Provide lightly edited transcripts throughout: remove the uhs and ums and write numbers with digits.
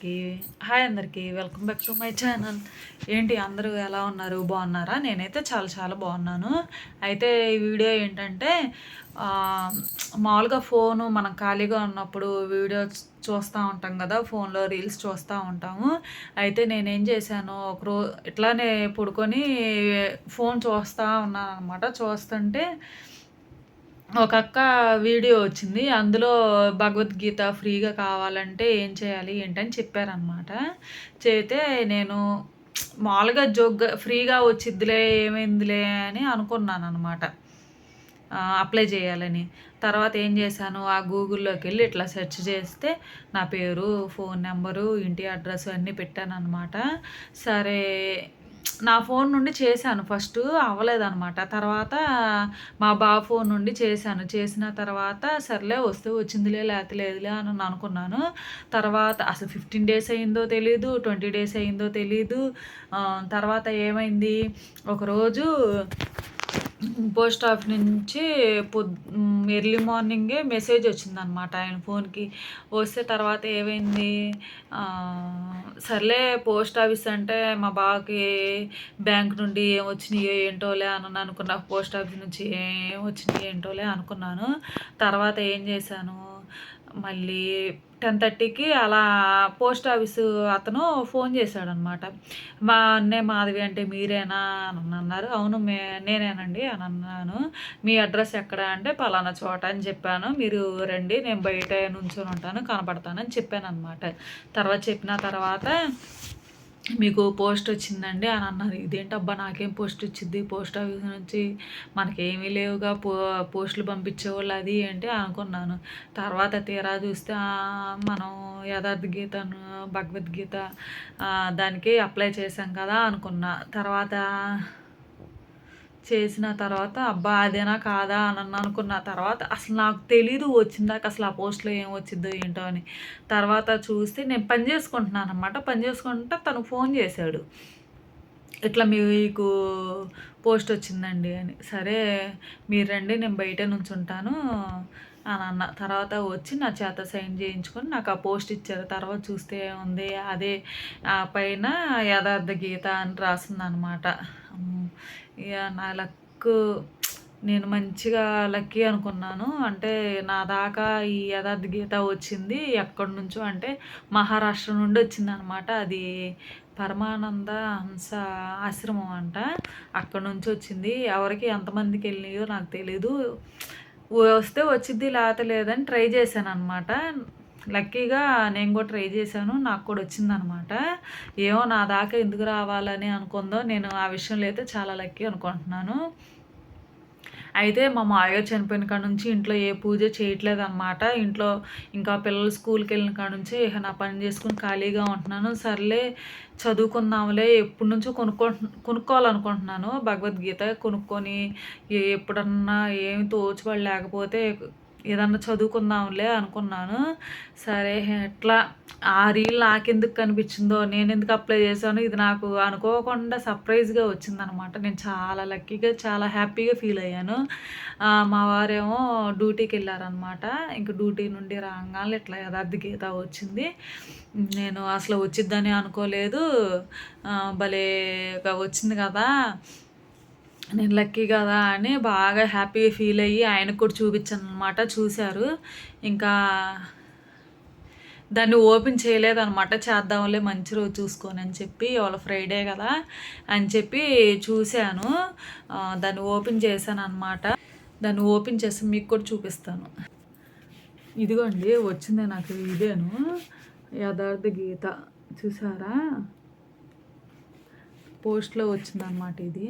అందరికీ హాయ్ అందరికీ welcome back to my channel. ఏంటి అందరూ ఎలా ఉన్నారు? బాగున్నారా? నేనైతే చాలా చాలా బాగున్నాను. అయితే ఈ వీడియో ఏంటంటే మామూలుగా ఫోను మనం ఖాళీగా ఉన్నప్పుడు వీడియోస్ చూస్తూ ఉంటాం కదా, ఫోన్లో రీల్స్ చూస్తూ ఉంటాము. అయితే నేనేం చేశాను, ఇట్లానే పడుకొని ఫోన్ చూస్తూ ఉన్నాను అనమాట. చూస్తుంటే ఒక అక్క వీడియో వచ్చింది. అందులో భగవద్గీత ఫ్రీగా కావాలంటే ఏం చేయాలి ఏంటని చెప్పారనమాట. చేతే నేను మామూలుగా జోక్‌గా ఫ్రీగా వచ్చిద్దిలే ఏమైందిలే అని అనుకున్నాననమాట. అప్లై చేయాలని. తర్వాత ఏం చేశాను, ఆ గూగుల్‌లోకెళ్ళి ఇట్లా సెర్చ్ చేస్తే నా పేరు, ఫోన్ నెంబరు, ఇంటి అడ్రస్ అన్నీ పెట్టాననమాట. సరే నా ఫోన్ నుండి చేశాను. ఫస్టు అవ్వలేదనమాట. తర్వాత మా బావ ఫోన్ నుండి చేశాను. చేసిన తర్వాత సర్లే వస్తే వచ్చిందిలే లేతే లేదులే అని అనుకున్నాను. తర్వాత అసలు 15 డేస్ అయిందో తెలీదు, 20 డేస్ అయిందో తెలీదు. తర్వాత ఏమైంది, ఒకరోజు పోస్ట్ ఆఫీస్ నుంచి ఎర్లీ మార్నింగే మెసేజ్ వచ్చిందనమాట ఆయన ఫోన్‌కి. వస్తే తర్వాత ఏమైంది, సర్లే పోస్ట్ ఆఫీస్ అంటే మా బావకి బ్యాంక్ నుండి ఏం వచ్చినాయో ఏంటోలే అని అనుకున్నా. పోస్ట్ ఆఫీస్ నుంచి ఏం వచ్చినాయో ఏంటోలే అనుకున్నాను. తర్వాత ఏం చేశాను, మళ్ళీ 10:30కి అలా పోస్ట్ ఆఫీసు అతను ఫోన్ చేశాడనమాట. మా అన్నయ్య మాధవి అంటే మీరేనా అని అన్నారు. అవును నేనేనండి అని అన్నాను. మీ అడ్రస్ ఎక్కడ అంటే పలానా చోట అని చెప్పాను. మీరు రండి నేను బయట నుంచొని ఉంటాను కనపడతానని చెప్పాననమాట. తర్వాత చెప్పిన తర్వాత మీకు పోస్ట్ వచ్చిందండి అని అన్నారు. ఇదేంటబ్బా నాకేం పోస్ట్ వచ్చిద్ది పోస్ట్ ఆఫీస్ నుంచి, మనకేమీ లేవుగా పోస్టులు పంపించేవాళ్ళు అది ఏంటి అనుకున్నాను. తర్వాత తీరా చూస్తే మనం యథార్థ గీతను భగవద్గీత దానికి అప్లై చేశాం కదా అనుకున్నా. చేసిన తర్వాత అబ్బా అదేనా కాదా అని అనుకున్న. తర్వాత అసలు నాకు తెలీదు వచ్చిందాక అసలు ఆ పోస్ట్‌లో ఏం వచ్చిద్దో ఏంటో అని. తర్వాత చూస్తే నేను పని చేసుకుంటున్నాననమాట. పని చేసుకుంటే తను ఫోన్ చేశాడు. ఇట్లా మీకు పోస్ట్ వచ్చిందండి అని. సరే మీరు రండి నేను బయటే నుంచుంటాను అని అన్న. తర్వాత వచ్చి నా చేత సైన్ చేయించుకొని నాకు ఆ పోస్ట్ ఇచ్చారు. తర్వాత చూస్తే ఉంది అదే పైన యథార్థ గీత అని రాసిందనమాట. ఇక నా లక్కు నేను మంచిగా లక్కీ అనుకున్నాను. అంటే నా దాకా ఈ యథార్థ గీత వచ్చింది ఎక్కడి నుంచో, అంటే మహారాష్ట్ర నుండి వచ్చిందనమాట. అది పరమానంద హంస ఆశ్రమం అంట. అక్కడ నుంచి వచ్చింది. ఎవరికి ఎంతమందికి వెళ్ళినాయో నాకు తెలీదు. వస్తే వచ్చిద్ది లేకపోతే లేదని ట్రై చేశాను అనమాట. లక్కీగా నేను కూడా ట్రై చేశాను. నాకు కూడా వచ్చిందనమాట. ఏమో నా దాకా ఎందుకు రావాలని అనుకుందో, నేను ఆ విషయంలో అయితే చాలా లక్కీ అనుకుంటున్నాను. అయితే మా మావయ్య చనిపోయిన కాడ నుంచి ఇంట్లో ఏ పూజ చేయట్లేదనమాట. ఇంట్లో ఇంకా పిల్లలు స్కూల్‌కి వెళ్ళిన కాడ నుంచి ఇక నా పని చేసుకొని ఖాళీగా ఉంటున్నాను. సర్లే చదువుకుందాంలే ఎప్పటి నుంచో కొనుక్కోవాలనుకుంటున్నాను భగవద్గీత. కొనుక్కొని ఎప్పుడన్నా ఏమి తోచుబడి లేకపోతే ఏదన్నా చదువుకుందాంలే అనుకున్నాను. సరే ఎట్లా ఆ రీల్ నాకెందుకు కనిపించిందో, నేనెందుకు అప్లై చేశానో, ఇది నాకు అనుకోకుండా సర్ప్రైజ్‌గా వచ్చిందనమాట. నేను చాలా లక్కీగా చాలా హ్యాపీగా ఫీల్ అయ్యాను. మా వారేమో డ్యూటీకి వెళ్ళారనమాట. ఇంక డ్యూటీ నుండి రాగానే ఇట్లా యథార్థ గీత వచ్చింది. నేను అసలు వచ్చిద్దని అనుకోలేదు. భలేగా వచ్చింది కదా, నేను లక్కీ కదా అని బాగా హ్యాపీగా ఫీల్ అయ్యి ఆయనకు కూడా చూపించాను అనమాట. చూశారు. ఇంకా దాన్ని ఓపెన్ చేయలేదనమాట. చేద్దాంలే మంచి రోజు చూసుకొని అని చెప్పి, ఇవాళ ఫ్రైడే కదా అని చెప్పి చూశాను. దాన్ని ఓపెన్ చేశాను అనమాట. దాన్ని ఓపెన్ చేసి మీకు కూడా చూపిస్తాను. ఇదిగోండి వచ్చింది నాకు ఇదేను యథార్థ గీత. చూసారా, పోస్ట్లో వచ్చిందనమాట ఇది.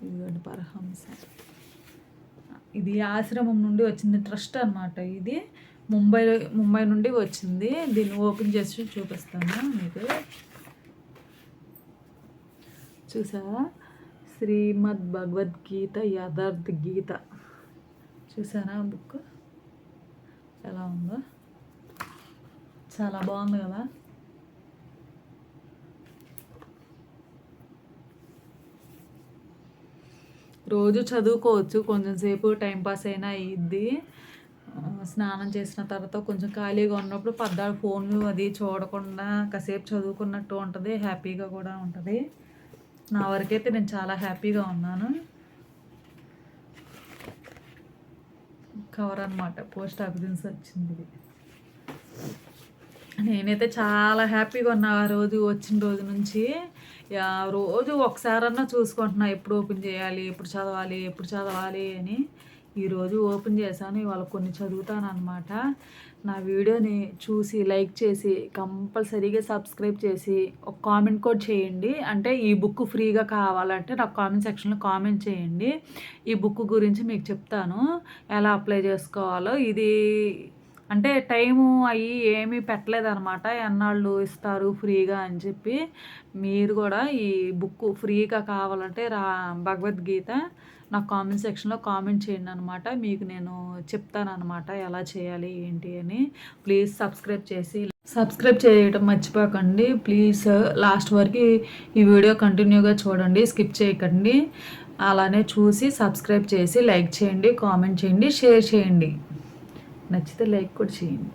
ఇదిగోండి పరహంస. ఇది ఆశ్రమం నుండి వచ్చింది, ట్రస్ట్ అనమాట. ఇది ముంబై నుండి వచ్చింది. దీన్ని ఓపెన్ చేసి చూపిస్తాను మీకు. చూసారా, శ్రీమద్ భగవద్గీత యథార్థ గీత. చూసారా బుక్ ఎలా ఉందో, చాలా బాగుంది కదా. రోజు చదువుకోవచ్చు, కొంచెం సేపు టైంపాస్ అయినా అయ్యిద్ది. స్నానం చేసిన తర్వాత కొంచెం ఖాళీగా ఉన్నప్పుడు పద్దాడు ఫోన్లు అది చూడకుండా కాసేపు చదువుకున్నట్టు ఉంటుంది, హ్యాపీగా కూడా ఉంటుంది. నా వరకైతే నేను చాలా హ్యాపీగా ఉన్నాను. కవర్ అనమాట, పోస్ట్ ఆఫీస్ నుంచి వచ్చింది ఇది. నేనైతే చాలా హ్యాపీగా ఉన్నా ఆ రోజు వచ్చిన రోజు నుంచి. రోజు ఒకసారన్నా చూసుకుంటున్నా ఎప్పుడు ఓపెన్ చేయాలి, ఎప్పుడు చదవాలి, ఎప్పుడు చదవాలి అని. ఈరోజు ఓపెన్ చేశాను, ఇవాళ కొన్ని చదువుతాను అనమాట. నా వీడియోని చూసి లైక్ చేసి కంపల్సరీగా సబ్స్క్రైబ్ చేసి ఒక కామెంట్ కూడా చేయండి. అంటే ఈ బుక్ ఫ్రీగా కావాలంటే నాకు కామెంట్ సెక్షన్లో కామెంట్ చేయండి. ఈ బుక్ గురించి మీకు చెప్తాను ఎలా అప్లై చేసుకోవాలో. ఇది అంటే టైము అవి ఏమీ పెట్టలేదనమాట, ఎన్నాళ్ళు ఇస్తారు ఫ్రీగా అని చెప్పి. మీరు కూడా ఈ బుక్ ఫ్రీగా కావాలంటే భగవద్గీత నాకు కామెంట్ సెక్షన్లో కామెంట్ చేయండి అనమాట. మీకు నేను చెప్తానమాట ఎలా చేయాలి ఏంటి అని. ప్లీజ్ సబ్స్క్రైబ్ చేయడం మర్చిపోకండి ప్లీజ్. లాస్ట్ వరకు ఈ వీడియో కంటిన్యూగా చూడండి, స్కిప్ చేయకండి. అలానే చూసి సబ్స్క్రైబ్ చేసి లైక్ చేయండి, కామెంట్ చేయండి, షేర్ చేయండి. నచ్చితే లైక్ కూడా చేయండి.